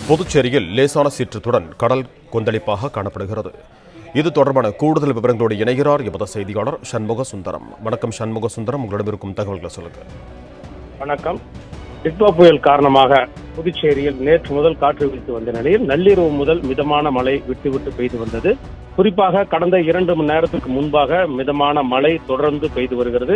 புதுச்சேரியில் லேசான சீற்றத்துடன் கடல் கொந்தளிப்பாக காணப்படுகிறது. இது தொடர்பான கூடுதல் விவரங்களோடு இணைகிறார் எமது செய்தியாளர் சண்முக சுந்தரம். வணக்கம் சண்முக சுந்தரம், உங்களிடம் இருக்கும் தகவல்களை சொல்லுங்க. வணக்கம். டிட்வா புயல் காரணமாக புதுச்சேரியில் நேற்று முதல் காற்று வீசி வந்த நிலையில் நள்ளிரவு முதல் மிதமான மழை விட்டு பெய்து வந்தது. குறிப்பாக கடந்த 2 மணி நேரத்துக்கு முன்பாக மிதமான மழை தொடர்ந்து பெய்து வருகிறது.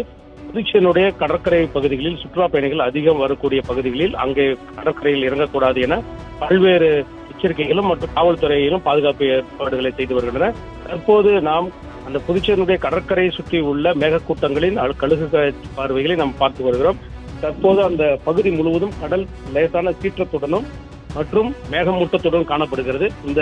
புதுச்சேரியினுடைய கடற்கரை பகுதிகளில் சுற்றுலா பயணிகள் அதிகம் வரக்கூடிய பகுதிகளில் அங்கே கடற்கரையில் இறங்கக்கூடாது என பல்வேறு எச்சரிக்கைகளும் மற்றும் காவல்துறையிலும் பாதுகாப்பு ஏற்பாடுகளை செய்து வருகின்றன. தற்போது நாம் அந்த புதுச்சேரியினுடைய கடற்கரையை சுற்றி உள்ள மேகக்கூட்டங்களின் கழுகு பார்வைகளை நாம் பார்த்து வருகிறோம். தற்போது அந்த பகுதி முழுவதும் கடல் லேசான சீற்றத்துடனும் மற்றும் மேகமூட்டத்துடன் காணப்படுகிறது. இந்த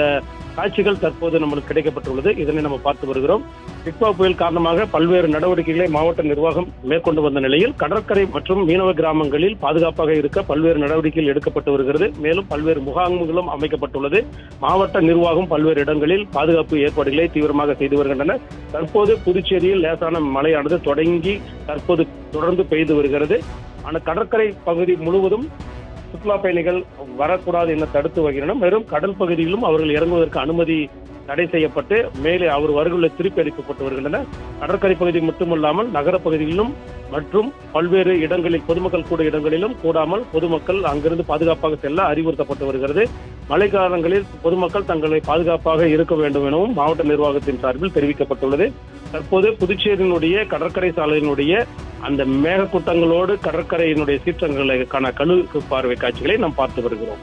காட்சிகள் தற்போது நம்மளுக்கு கிடைக்கப்பட்டுள்ளது. இதனை நம்ம பார்த்து வருகிறோம். டிட்வா புயல் காரணமாக பல்வேறு நடவடிக்கைகளை மாவட்ட நிர்வாகம் மேற்கொண்டு வந்த நிலையில் கடற்கரை மற்றும் மீனவ கிராமங்களில் பாதுகாப்பாக இருக்க பல்வேறு நடவடிக்கைகள் எடுக்கப்பட்டு வருகிறது. மேலும் பல்வேறு முகாம்களும் அமைக்கப்பட்டுள்ளது. மாவட்ட நிர்வாகம் பல்வேறு இடங்களில் பாதுகாப்பு ஏற்பாடுகளை தீவிரமாக செய்து வருகின்றன. தற்போது புதுச்சேரியில் லேசான மழையானது தொடங்கி தற்போது தொடர்ந்து பெய்து வருகிறது. ஆனால் கடற்கரை பகுதி முழுவதும் சுற்றுலா பயணிகள் வரக்கூடாது என தடுத்து வருகின்றனர். மேலும் கடல் பகுதியிலும் அவர்கள் இறங்குவதற்கு அனுமதி தடை செய்யப்பட்டு மேலே அவர் வருகளை திருப்பி அளிக்கப்பட்டு வருகின்றன. கடற்கரை பகுதி மட்டுமல்லாமல் நகர பகுதிகளிலும் மற்றும் பல்வேறு இடங்களில் பொதுமக்கள் கூட இடங்களிலும் கூடாமல் பொதுமக்கள் அங்கிருந்து பாதுகாப்பாக செல்ல அறிவுறுத்தப்பட்டு வருகிறது. மழை காலங்களில் பொதுமக்கள் தங்களை பாதுகாப்பாக இருக்க வேண்டும் எனவும் மாவட்ட நிர்வாகத்தின் சார்பில் தெரிவிக்கப்பட்டுள்ளது. தற்போது புதுச்சேரியினுடைய கடற்கரை சாலையினுடைய அந்த மேகக்கூட்டங்களோடு கடற்கரையினுடைய சீற்றங்களுக்கான கழுகு பார்வை காட்சிகளை நாம் பார்த்து வருகிறோம்.